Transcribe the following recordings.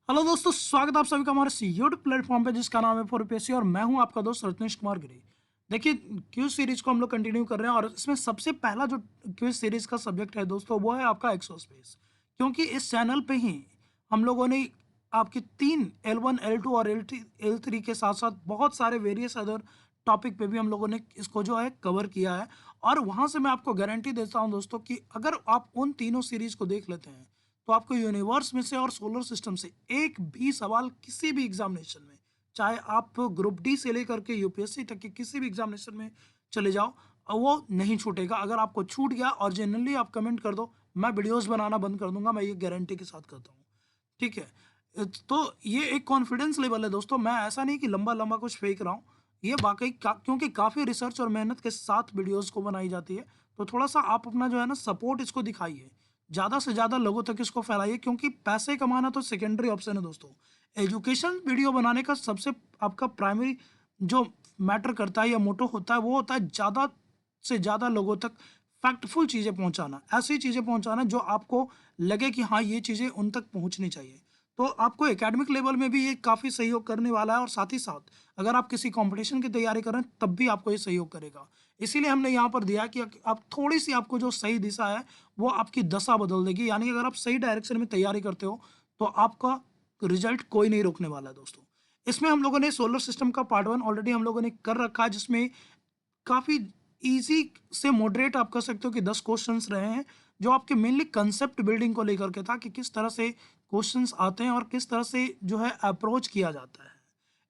Hello दोस्तों, स्वागत है आप सभी का हमारे इस यूट्यूब प्लेटफॉर्म पे जिसका नाम है फॉर यूपीएससी और मैं हूं आपका दोस्त रत्नेश कुमार गिरी। देखिए, क्विज सीरीज को हम लोग कंटिन्यू कर रहे हैं और इसमें सबसे पहला जो क्विज सीरीज का सब्जेक्ट है दोस्तों वो है आपका एक्सोस्पेस। क्योंकि इस चैनल पे ही हम लोगों ने आपकी तीन L1 L2 और L3 के साथ साथ बहुत सारे वेरियस अदर टॉपिक पे भी हम लोगों ने इसको जो है कवर किया है। और वहां से मैं आपको गारंटी देता हूं दोस्तों कि अगर आप उन तीनों सीरीज को देख लेते हैं तो आपको यूनिवर्स में से और सोलर सिस्टम से एक भी सवाल किसी भी एग्जामिनेशन में, चाहे आप ग्रुप डी से लेकर के यूपीएससी तक के किसी भी एग्जामिनेशन में चले जाओ, वो नहीं छूटेगा। अगर आपको छूट गया और जनरली आप कमेंट कर दो, मैं वीडियोस बनाना बंद कर दूंगा, मैं ये गारंटी के साथ करता हूँ। ठीक है। तो ये एक कॉन्फिडेंस लेवल है दोस्तों, मैं ऐसा नहीं कि लंबा लंबा कुछ फेंक रहा हूँ। ये वाकई क्योंकि काफ़ी रिसर्च और मेहनत के साथ वीडियोस को बनाई जाती है। तो थोड़ा सा आप अपना जो है ना सपोर्ट इसको दिखाइए, ज़्यादा से ज़्यादा लोगों तक इसको फैलाइए, क्योंकि पैसे कमाना तो सेकेंडरी ऑप्शन है दोस्तों। एजुकेशन वीडियो बनाने का सबसे आपका प्राइमरी जो मैटर करता है या मोटो होता है वो होता है ज़्यादा से ज़्यादा लोगों तक फैक्टफुल चीज़ें पहुंचाना, ऐसी चीज़ें पहुंचाना जो आपको लगे कि हाँ ये चीज़ें उन तक पहुंचनी चाहिए। तो आपको एकेडमिक लेवल में भी ये काफ़ी सहयोग करने वाला है और साथ ही साथ अगर आप किसी कंपटीशन की तैयारी कर रहे हैं तब भी आपको ये सहयोग करेगा। इसीलिए हमने यहाँ पर दिया कि आप थोड़ी सी आपको जो सही दिशा है वो आपकी दशा बदल देगी। यानी अगर आप सही डायरेक्शन में तैयारी करते हो तो आपका रिजल्ट कोई नहीं रोकने वाला है दोस्तों। इसमें हम लोगों ने सोलर सिस्टम का पार्ट वन ऑलरेडी हम लोगों ने कर रखा है, जिसमें काफ़ी ईज़ी से मॉडरेट आप कह सकते हो कि 10 क्वेश्चंस रहे हैं, जो आपके मेनली कंसेप्ट बिल्डिंग को लेकर के था कि किस तरह से क्वेश्चंस आते हैं और किस तरह से जो है अप्रोच किया जाता है।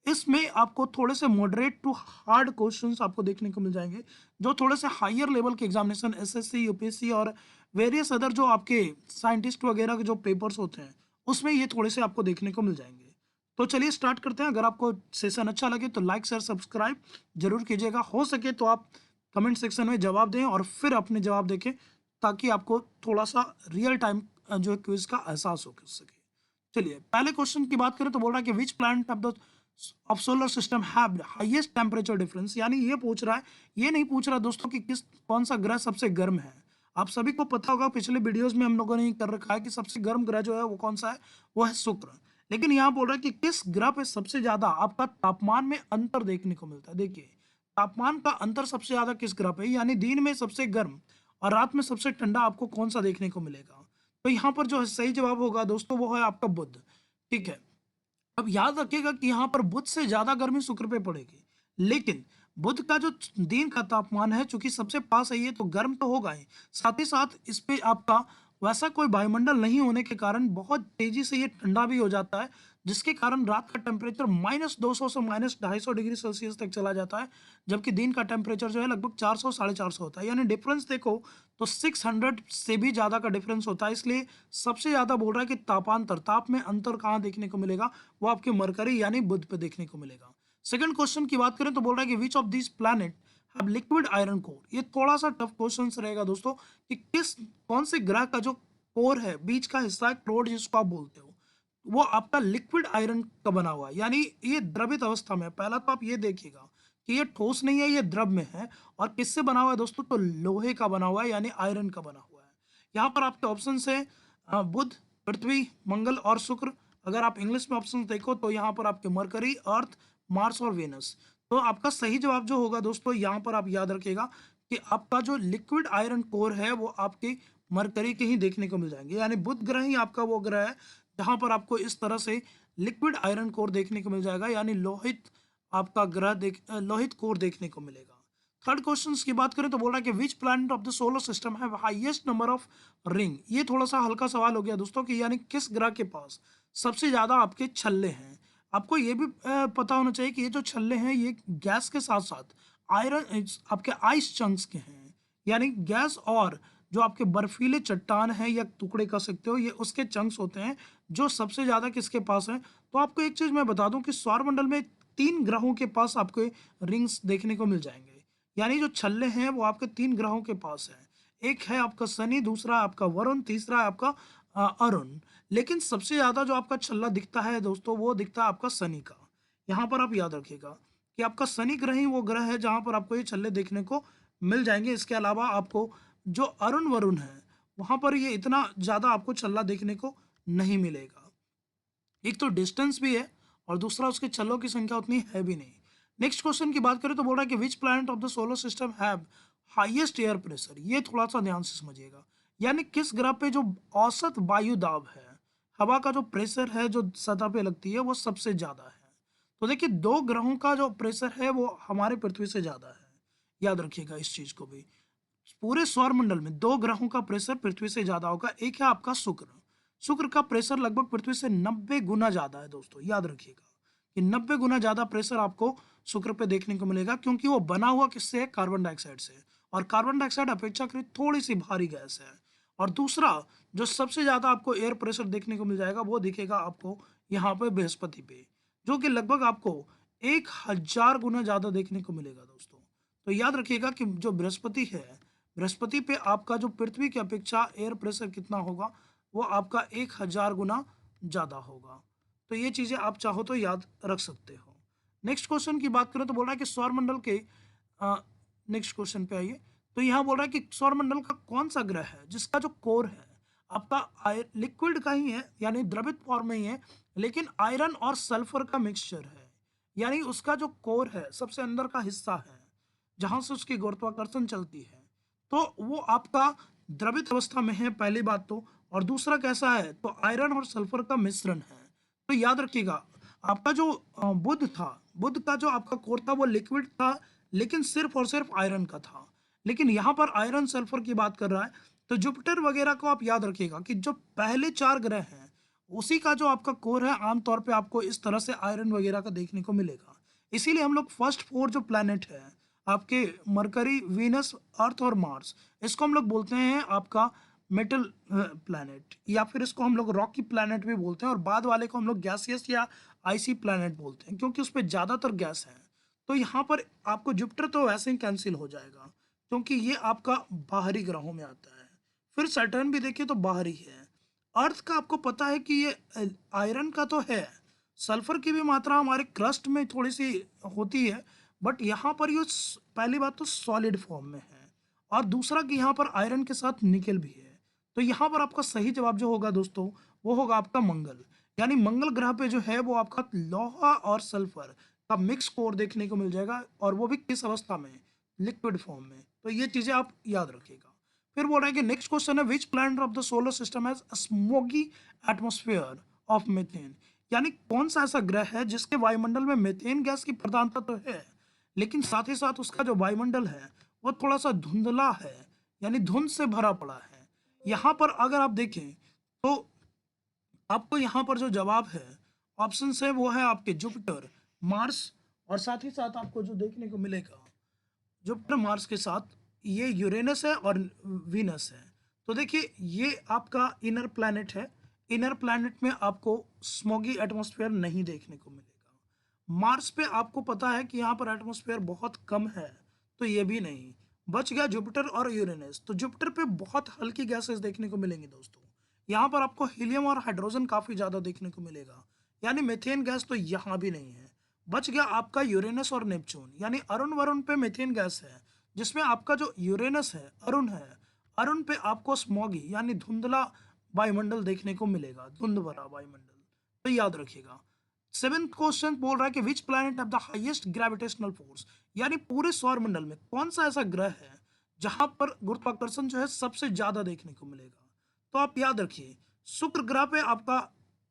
इसमें आपको थोड़े से मॉडरेट टू हार्ड क्वेश्चंस आपको देखने को मिल जाएँगे, जो थोड़े से हायर लेवल के एग्ज़ामिनेशन एसएससी, यूपीएससी और वेरियस अदर जो आपके साइंटिस्ट वगैरह के जो पेपर्स होते हैं, उसमें ये थोड़े से आपको देखने को मिल जाएँगे। तो चलिए स्टार्ट करते हैं। अगर आपको सेशन अच्छा लगे तो लाइक, शेयर, सब्सक्राइब ज़रूर कीजिएगा। हो सके तो आप कमेंट सेक्शन में जवाब दें और फिर अपने जवाब देखें, ताकि आपको थोड़ा-सा रियल टाइम जो है क्विज़ का एहसास हो सके। चलिए, पहले क्वेश्चन की बात करें तो बोल रहा है कि which planet of solar system have highest temperature difference. यानी ये पूछ रहा है, ये नहीं पूछ रहा दोस्तों कि कौन-सा ग्रह सबसे गर्म है। आप सभी को पता होगा, पिछले वीडियोज़ में हम लोगों ने ये कर रखा है कि सबसे गर्म ग्रह जो है वो कौन-सा है, वो है शुक्र। लेकिन यहाँ बोल रहा है कि किस ग्रह पे सबसे ज़्यादा आपका तापमान में अंतर देखने को मिलता है। देखिए, तापमान का अंतर सबसे ज़्यादा किस ग्रह पे है, यानी दिन में सबसे गर्म और रात में सबसे ठंडा आपको कौन-सा देखने को मिलेगा। तो यहाँ पर जो है सही जवाब होगा दोस्तों वो है आपका बुध। ठीक है। अब याद रखिएगा कि यहाँ पर बुध से ज़्यादा गर्मी शुक्र पे पड़ेगी। लेकिन बुध का जो दिन का तापमान है, चूँकि सबसे पास है ये, तो गर्म तो होगा ही। साथ ही साथ इस पे आपका वैसा कोई वायुमंडल नहीं होने के कारण बहुत तेज़ी से ये ठंडा भी हो जाता है, जिसके कारण रात का टेम्परेचर -200 से -250 डिग्री सेल्सियस तक चला जाता है, जबकि दिन का टेम्परेचर जो है लगभग 400 साढ़े 400 होता है। यानी डिफरेंस देखो तो 600 से भी ज़्यादा का डिफरेंस होता है। इसलिए सबसे ज़्यादा बोल रहा है कि तापांतर, ताप में अंतर कहाँ देखने को मिलेगा, वो आपके मरकरी यानी बुध पे देखने को मिलेगा। सेकंड क्वेश्चन की बात करें तो बोल रहा है कि which of this planet have liquid iron core. ये थोड़ा सा टफ क्वेश्चन रहेगा दोस्तों कि कौन से ग्रह का जो कोर है, बीच का हिस्सा है, क्रोड जिसको आप बोलते हो, वो आपका लिक्विड आयरन का बना हुआ है। यानी ये द्रवित अवस्था में है। पहला तो आप ये देखिएगा कि ये ठोस नहीं है, ये द्रव में है। और किससे बना हुआ है दोस्तों, तो लोहे का बना हुआ है, यानी आयरन का बना हुआ है। यहाँ पर आपके ऑप्शन है बुध, पृथ्वी, मंगल और शुक्र। अगर आप इंग्लिश में ऑप्शन देखो तो यहाँ पर आपके मरकरी, अर्थ, मार्स और वेनस। तो आपका सही जवाब जो होगा दोस्तों, यहाँ पर आप याद रखिएगा कि आपका जो लिक्विड आयरन कोर है वो आपके मरकरी के ही देखने को मिल जाएंगे। यानी बुध ग्रह ही आपका वो ग्रह है जहाँ पर आपको इस तरह से लिक्विड आयरन कोर देखने को मिल जाएगा, यानी लोहित आपका लोहित कोर देखने को मिलेगा। थर्ड क्वेश्चन की बात करें तो बोल रहा है कि which planet of the solar system है हाईएस्ट नंबर ऑफ रिंग। ये थोड़ा सा हल्का सवाल हो गया दोस्तों कि यानी किस ग्रह के पास सबसे ज्यादा आपके छल्ले हैं। आपको ये भी पता होना चाहिए कि ये जो छल्ले हैं ये गैस के साथ साथ आयरन आपके आइस चंक्स के हैं। यानी गैस और जो आपके बर्फीले चट्टान है या टुकड़े कह सकते हो, ये उसके चंक्स होते हैं जो सबसे ज्यादा किसके पास है। तो आपको एक चीज मैं बता दूं कि सौरमंडल में 3 ग्रहों के पास आपको रिंग्स देखने को मिल जाएंगे। यानी जो छल्ले हैं वो आपके 3 ग्रहों के पास है। एक है आपका शनि, दूसरा है आपका वरुण, तीसरा है आपका अरुण। लेकिन सबसे ज्यादा जो आपका छल्ला दिखता है दोस्तों वो दिखता है आपका शनि का। यहाँ पर आप याद रखिएगा कि आपका शनि ग्रह ही वो ग्रह है जहाँ पर आपको ये छल्ले देखने को मिल जाएंगे। इसके अलावा आपको जो अरुण वरुण है वहाँ पर ये इतना ज्यादा आपको छल्ला देखने को नहीं मिलेगा। एक तो डिस्टेंस भी है और दूसरा उसके चलों की संख्या उतनी है भी नहीं। नेक्स्ट क्वेश्चन की बात करें तो बोल रहा है कि which planet of the solar system have highest air pressure. ये थोड़ा सा ध्यान से समझिएगा, यानी किस ग्रह पे जो औसत वायु दाब है, हवा का जो प्रेशर है जो सतह पे लगती है वो सबसे ज्यादा है। तो देखिए दो ग्रहों का जो प्रेशर है वो हमारे पृथ्वी से ज्यादा है, याद रखिएगा इस चीज को भी। पूरे सौरमंडल में दो ग्रहों का प्रेशर पृथ्वी से ज्यादा होगा। एक है आपका शुक्र। शुक्र का प्रेशर लगभग पृथ्वी से 90 गुना ज्यादा है दोस्तों, याद रखिएगा कि 90 गुना ज्यादा प्रेशर आपको शुक्र पे देखने को मिलेगा, क्योंकि वो बना हुआ किससे है, कार्बन डाइऑक्साइड से। और कार्बन डाइऑक्साइड अपेक्षाकृत थोड़ी सी भारी गैस है। और दूसरा जो सबसे ज्यादा आपको एयर प्रेशर देखने को मिल जाएगा वो दिखेगा आपको यहाँ पे बृहस्पति पे, जो कि लगभग आपको 1000 गुना ज्यादा देखने को मिलेगा दोस्तों। तो याद रखिएगा कि जो बृहस्पति है, बृहस्पति पे आपका जो पृथ्वी की अपेक्षा एयर प्रेशर कितना होगा, वो आपका 1000 गुना ज़्यादा होगा। तो ये चीज़ें आप चाहो तो याद रख सकते हो। नेक्स्ट क्वेश्चन की बात करें तो बोल रहा है कि सौरमंडल के नेक्स्ट क्वेश्चन पे आइए। तो यहाँ बोल रहा है कि सौरमंडल का कौन सा ग्रह है जिसका जो कोर है आपका लिक्विड का ही है, यानी द्रवित फॉर्म में ही है, लेकिन आयरन और सल्फर का मिक्सचर है। यानी उसका जो कोर है सबसे अंदर का हिस्सा है जहां से उसकी गुरुत्वाकर्षण चलती है, तो वो आपका द्रवित अवस्था में है पहली बात तो। और दूसरा कैसा है, तो आयरन और सल्फर का मिश्रण है। तो याद रखिएगा आपका जो बुध था, बुध का जो आपका कोर था वो लिक्विड था, लेकिन सिर्फ और सिर्फ आयरन का था। लेकिन यहाँ पर आयरन सल्फर की बात कर रहा है। तो जुपिटर वगैरह को आप याद रखिएगा कि जो पहले चार ग्रह हैं उसी का जो आपका कोर है आमतौर पे आपको इस तरह से आयरन वगैरह का देखने को मिलेगा। इसीलिए हम लोग फर्स्ट फोर जो प्लैनेट है आपके, मरकरी, वीनस, अर्थ और मार्स, इसको हम लोग बोलते हैं आपका मेटल प्लैनेट, या फिर इसको हम लोग रॉकी प्लैनेट भी बोलते हैं। और बाद वाले को हम लोग गैसियस या आइसी प्लैनेट बोलते हैं, क्योंकि उस पर ज़्यादातर गैस है। तो यहाँ पर आपको जुपिटर तो वैसे ही कैंसिल हो जाएगा, क्योंकि ये आपका बाहरी ग्रहों में आता है। फिर सैटर्न भी देखिए तो बाहरी है। अर्थ का आपको पता है कि ये आयरन का तो है, सल्फर की भी मात्रा हमारे क्रस्ट में थोड़ी सी होती है, बट यहाँ पर ये पहली बात तो सॉलिड फॉर्म में है, और दूसरा कि यहाँ पर आयरन के साथ निकेल भी है। तो यहाँ पर आपका सही जवाब जो होगा दोस्तों वो होगा आपका मंगल। यानी मंगल ग्रह पे जो है वो आपका लोहा और सल्फर का मिक्स कोर देखने को मिल जाएगा, और वो भी किस अवस्था में, लिक्विड फॉर्म में। तो ये चीजें आप याद रखिएगा। फिर बोल रहा है कि नेक्स्ट क्वेश्चन है which planet of the solar system has a smoggy atmosphere of methane. यानी कौन सा ऐसा ग्रह है जिसके वायुमंडल में मीथेन गैस की प्रधानता तो है, लेकिन साथ ही साथ उसका जो वायुमंडल है वो थोड़ा सा धुंधला है, यानी धुंध से भरा पड़ा है। यहाँ पर अगर आप देखें तो आपको यहाँ पर जो जवाब है, ऑप्शन है, वो है आपके जुपिटर, मार्स, और साथ ही साथ आपको जो देखने को मिलेगा जुपिटर मार्स के साथ ये यूरेनस है और वीनस है। तो देखिए ये आपका इनर प्लैनेट है। इनर प्लैनेट में आपको स्मोगी एटमॉस्फेयर नहीं देखने को मिलेगा। मार्स पे आपको पता है कि यहाँ पर एटमॉस्फेयर बहुत कम है, तो ये भी नहीं। बच गया जुपिटर और यूरेनस। तो जुपिटर पे बहुत हल्की गैसेस देखने को मिलेंगी दोस्तों। यहाँ पर आपको हीलियम और हाइड्रोजन काफ़ी ज़्यादा देखने को मिलेगा, यानी मीथेन गैस तो यहाँ भी नहीं है। बच गया आपका यूरेनस और नेपच्यून, यानी अरुण वरुण पे मीथेन गैस है, जिसमें आपका जो यूरेनस है, अरुण है, अरुण पे आपको स्मॉगी यानी धुंधला वायुमंडल देखने को मिलेगा, धुंध भरा वायुमंडल। तो याद रखिएगा। सेवेंथ क्वेश्चन बोल रहा है कि which planet have the highest gravitational force. यानी पूरे सौर मंडल में कौन सा ऐसा ग्रह है जहां पर गुरुत्वाकर्षण जो है सबसे ज्यादा देखने को मिलेगा। तो आप याद रखिए शुक्र ग्रह पे आपका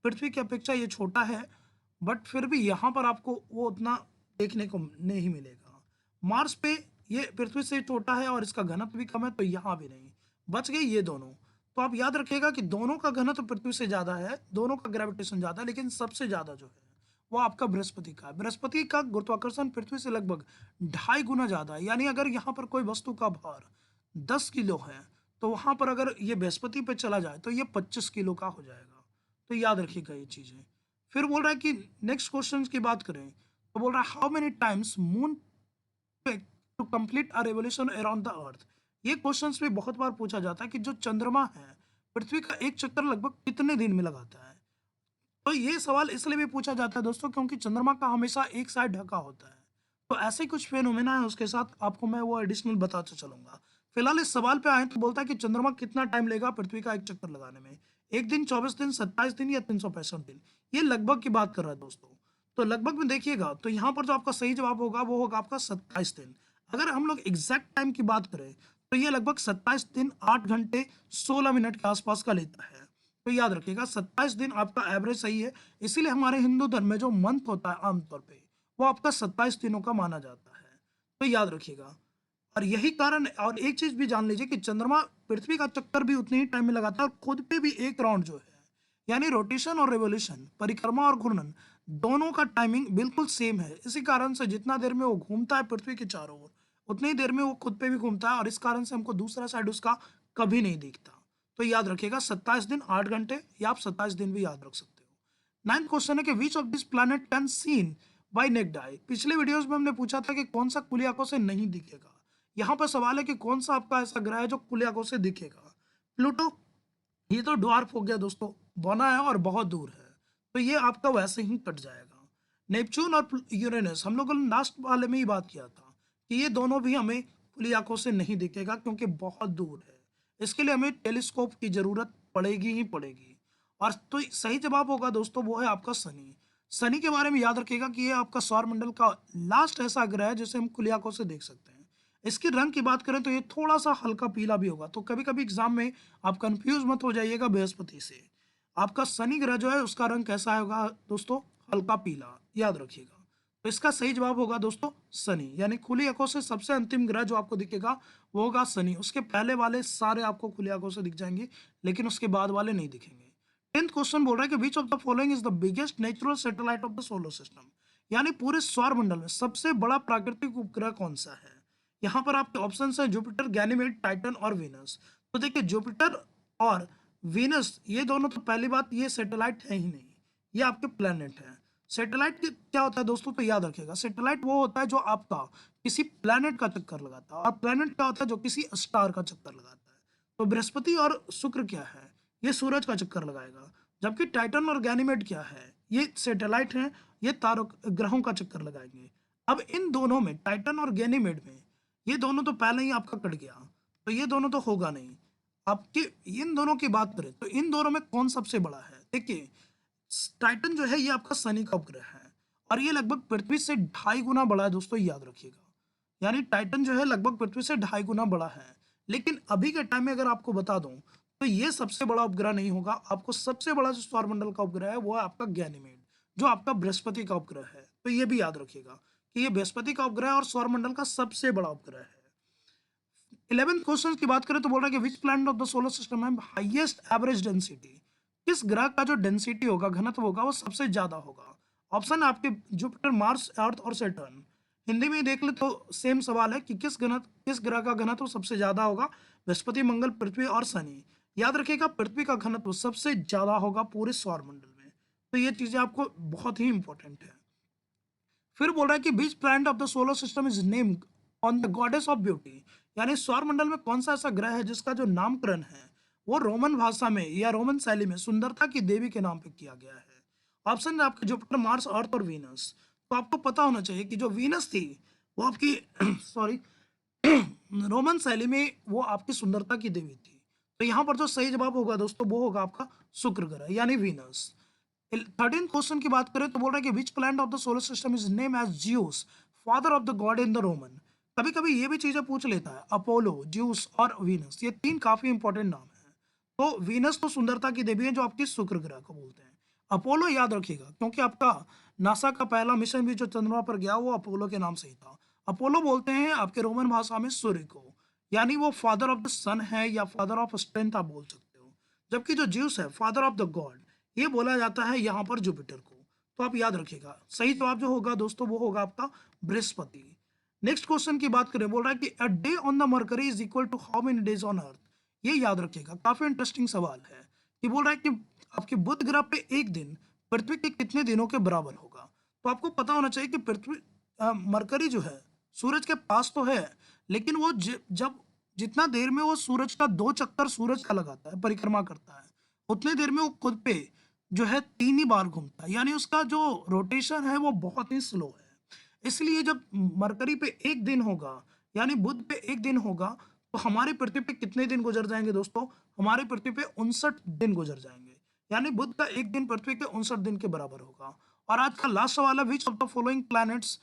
पृथ्वी की अपेक्षा ये छोटा है, बट फिर भी यहाँ पर आपको वो उतना देखने को नहीं मिलेगा। मार्स पे ये पृथ्वी से छोटा है और इसका घनत्व भी कम है, तो यहाँ भी नहीं। बच गए ये दोनों। तो आप याद रखिएगा कि दोनों का घनत्व पृथ्वी से ज्यादा है, दोनों का ग्रेविटेशन ज्यादा है, लेकिन सबसे ज्यादा जो है वो आपका बृहस्पति का है। बृहस्पति का गुरुत्वाकर्षण पृथ्वी से लगभग 2.5 गुना ज्यादा है। यानी अगर यहाँ पर कोई वस्तु का भार 10 किलो है, तो वहां पर अगर ये बृहस्पति पे चला जाए तो ये 25 किलो का हो जाएगा। तो याद रखिएगा ये चीजें। फिर बोल रहा है कि नेक्स्ट क्वेश्चन की बात करें तो बोल रहा है how many times moon to complete a revolution around the earth. ये क्वेश्चंस भी बहुत बार पूछा जाता है कि जो चंद्रमा है पृथ्वी का एक चक्कर लगभग कितने दिन में लगाता है। तो ये सवाल इसलिए भी पूछा जाता है दोस्तों क्योंकि चंद्रमा का हमेशा एक साइड ढका होता है। तो ऐसे ही कुछ फेनोमेना है, उसके साथ आपको मैं वो एडिशनल बताता चलूंगा। फिलहाल इस सवाल पे आए तो बोलता है कि चंद्रमा कितना टाइम लेगा पृथ्वी का एक चक्कर लगाने में। 1 दिन, 24 दिन, 27 दिन या 365 दिन। ये लगभग की बात कर रहा है दोस्तों। तो लगभग में देखिएगा तो यहाँ पर जो आपका सही जवाब होगा वो होगा आपका 27 दिन। अगर हम लोग एग्जैक्ट टाइम की बात करें तो ये लगभग 27 दिन 8 घंटे 16 मिनट के आसपास का लेता है। तो याद रखिएगा 27 दिन आपका एवरेज सही है। इसीलिए हमारे हिंदू धर्म में जो मंथ होता है आमतौर पे वो आपका 27 दिनों का माना जाता है। तो याद रखिएगा। और यही कारण है। और एक चीज भी जान लीजिए कि चंद्रमा पृथ्वी का चक्कर भी उतने ही टाइम में लगाता है और खुद पे भी एक राउंड जो है, यानी रोटेशन और रेवोल्यूशन, परिक्रमा और घूर्णन, दोनों का टाइमिंग बिल्कुल सेम है। इसी कारण से जितना देर में वो घूमता है पृथ्वी के चारों ओर उतनी ही देर में वो खुद पे भी घूमता है और इस कारण से हमको दूसरा साइड उसका कभी नहीं दिखता। तो याद रखिएगा 27 दिन 8 घंटे, या आप 27 दिन भी याद रख सकते हो। नाइन्थ क्वेश्चन है कि which of this planet can seen by naked eye. पिछले वीडियोस में हमने पूछा था कि कौन सा खुली आंखों से नहीं दिखेगा। यहाँ पर सवाल है कि कौन सा आपका ऐसा ग्रह है जो खुली आंखों से दिखेगा। प्लूटो, ये तो ड्वार्फ हो गया दोस्तों, बौना है और बहुत दूर है, तो ये आपका वैसे ही कट जाएगा। नेपच्यून और यूरेनस, हम लोगों ने लास्ट वाले में ही बात किया था कि ये दोनों भी हमें खुली आंखों से नहीं दिखेगा क्योंकि बहुत दूर है। इसके लिए हमें टेलीस्कोप की जरूरत पड़ेगी ही पड़ेगी। और तो सही जवाब होगा दोस्तों वो है आपका शनि। शनि के बारे में याद रखिएगा कि ये आपका सौरमंडल का लास्ट ऐसा ग्रह है जिसे हम खुली आंखों से देख सकते हैं। इसके रंग की बात करें तो ये थोड़ा सा हल्का पीला भी होगा, तो कभी कभी एग्जाम में आप कंफ्यूज मत हो जाइएगा बृहस्पति से। आपका शनि ग्रह जो है उसका रंग कैसा होगा दोस्तों, हल्का पीला, याद रखिएगा। तो इसका सही जवाब होगा दोस्तों शनि, यानी खुली आंखों से सबसे अंतिम ग्रह जो आपको दिखेगा वो होगा शनि। उसके पहले वाले सारे आपको खुली आंखों से दिख जाएंगे लेकिन उसके बाद वाले नहीं दिखेंगे। 10th क्वेश्चन बोल रहा है कि which of the following is the biggest natural satellite of the solar system, यानी पूरे सौर मंडल में सबसे बड़ा प्राकृतिक उपग्रह कौन सा है। यहाँ पर आपके ऑप्शन है जुपिटर, गैनीमेड, टाइटन और वीनस। तो देखिए जुपिटर और वीनस ये दोनों तो पहली बात ये सैटेलाइट है ही नहीं, ये आपके प्लेनेट है। सैटेलाइट क्या होता है दोस्तों, तो याद रखिएगा सैटेलाइट वो होता है जो आपका किसी प्लेनेट का चक्कर लगाता है और प्लेनेट क्या होता है जो किसी स्टार का चक्कर लगाता है। तो बृहस्पति और शुक्र क्या है, ये सूरज का चक्कर लगाएगा। जबकि टाइटन और गैनीमेड क्या है, ये सैटेलाइट हैं, ये तारों ग्रहों का चक्कर लगाएंगे। अब इन दोनों में टाइटन और गैनीमेड में ये दोनों तो पहले ही आपका कट गया, तो ये दोनों तो होगा नहीं। आपके इन दोनों की बात करें तो इन दोनों में कौन सबसे बड़ा है, देखिए टाइटन जो है ये आपका शनि का उपग्रह है और ये लगभग पृथ्वी से 2.5 गुना बड़ा है दोस्तों, याद रखिएगा। यानी टाइटन जो है लगभग पृथ्वी से 2.5 गुना बड़ा है। लेकिन अभी के टाइम में अगर आपको बता दूं तो ये सबसे बड़ा उपग्रह नहीं होगा। आपको सबसे बड़ा जो सौरमंडल का उपग्रह है वो है आपका गैनीमेड, जो आपका बृहस्पति का उपग्रह है। तो ये भी याद रखिएगा कि ये बृहस्पति का उपग्रह और सौरमंडल का सबसे बड़ा उपग्रह है। 11th क्वेश्चन की बात करें तो बोल रहा है कि which planet of the solar system है हाईएस्ट एवरेज डेंसिटी, किस ग्रह का जो डेंसिटी होगा, घनत्व होगा, वो सबसे ज्यादा होगा। ऑप्शन है आपके जुपिटर, मार्स, अर्थ और सैटर्न। हिंदी में देख ले तो सेम सवाल है कि किस ग्रह का घनत्व सबसे ज्यादा होगा, बृहस्पति, मंगल, पृथ्वी और शनि। याद रखिएगा पृथ्वी का घनत्व सबसे ज्यादा होगा पूरे सौरमंडल में। तो ये चीजें आपको बहुत ही इंपॉर्टेंट है। फिर बोल रहा है कि which planet of the solar system is named on the goddess of beauty, यानी सौरमंडल में कौन सा ऐसा ग्रह है जिसका जो नामकरण है वो रोमन भाषा में या रोमन शैली में सुंदरता की देवी के नाम पे किया गया है। ऑप्शन है आपके जुपिटर, मार्स, अर्थ और वीनस। तो आपको पता होना चाहिए कि जो वीनस थी वो आपकी सॉरी रोमन शैली में वो आपकी सुंदरता की देवी थी। तो यहाँ पर जो सही जवाब होगा दोस्तों वो होगा आपका शुक्र ग्रह यानी वीनस। 13th क्वेश्चन की बात करें तो बोल रहा है कि which planet of the solar system is name as Zeus, father of the god in the Roman. कभी कभी ये भी चीजें पूछ लेता है, अपोलो, ज्यूस और वीनस, ये तीन काफी इंपॉर्टेंट नाम है। तो वीनस तो सुंदरता की देवी है जो आपकी शुक्र ग्रह को बोलते हैं। अपोलो याद रखिएगा क्योंकि आपका नासा का पहला मिशन भी जो चंद्रमा पर गया वो अपोलो के नाम से ही था। अपोलो बोलते हैं आपके रोमन भाषा में सूर्य को, यानी वो फादर ऑफ द सन है या फादर ऑफ स्ट्रेंथ आप बोल सकते हो। जबकि जो ज्यूस है फादर ऑफ द गॉड, ये बोला जाता है यहाँ पर जुपिटर को। तो आप याद रखिएगा सही जवाब जो होगा दोस्तों वो होगा आपका बृहस्पति। नेक्स्ट क्वेश्चन की बात करें, बोल रहा है कि a day on the Mercury is equal to how many days on earth. ये याद रखिएगा काफी इंटरेस्टिंग सवाल है कि बोल रहा है कि आपके बुध ग्रह पे एक दिन पृथ्वी के कितने दिनों के बराबर होगा। तो आपको पता होना चाहिए कि पृथ्वी मरकरी जो है सूरज के पास तो है, लेकिन वो जब जितना देर में वो सूरज का 2 चक्कर सूरज का लगाता है, परिक्रमा करता है, उतनी देर में वो खुद पे जो है 3 ही बार घूमता है, यानी उसका जो रोटेशन है वो बहुत ही स्लो है। इसलिए जब मरकरी पे एक दिन होगा यानी बुध पे एक दिन होगा तो तो हमारी पृथ्वी पे कितने दिन गुजर जाएंगे दोस्तों? हमारी पृथ्वी पे 59 दिन गुजर जाएंगे। यानी बुध का एक दिन पृथ्वी के 59 दिन के बराबर होगा। और आज का लास्ट सवाल है, which of the following planets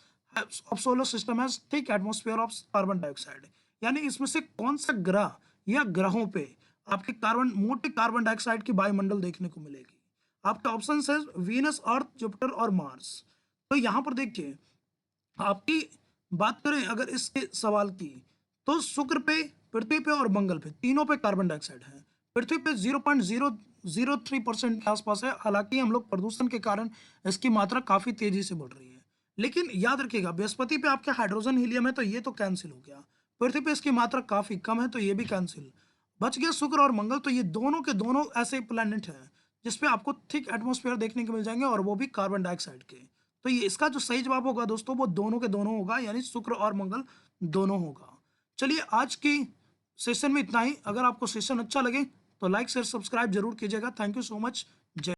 of solar system has thick atmosphere of carbon dioxide? यानी इसमें से कौन सा ग्रह या ग्रहों पे आपके मोटे कार्बन डाइऑक्साइड की वायुमंडल देखने को मिलेगी? आपके ऑप्शन है वीनस, अर्थ, जुपिटर और मार्स। तो यहाँ पर देखिए, आपकी बात करें अगर इसके सवाल की, तो शुक्र पे, पृथ्वी पे और मंगल पे, तीनों पे कार्बन डाइऑक्साइड है। पृथ्वी पे 0.003% के आसपास है। हालांकि हम लोग प्रदूषण के कारण इसकी मात्रा काफी तेजी से बढ़ रही है। लेकिन याद रखिएगा, बृहस्पति पे आपके हाइड्रोजन हीलियम है, तो ये तो कैंसिल हो गया। पृथ्वी पे इसकी मात्रा काफी कम है, तो ये भी कैंसिल। बच गया शुक्र और मंगल। तो ये दोनों के दोनों ऐसे प्लैनेट हैं जिसपे आपको थिक एटमॉस्फेयर देखने को मिल जाएंगे, और वो भी कार्बन डाइऑक्साइड के। तो ये इसका जो सही जवाब होगा दोस्तों, वो दोनों के दोनों होगा, यानी शुक्र और मंगल दोनों होगा। चलिए, आज की सेशन में इतना ही। अगर आपको सेशन अच्छा लगे तो लाइक शेयर सब्सक्राइब जरूर कीजिएगा। Thank you so much. जय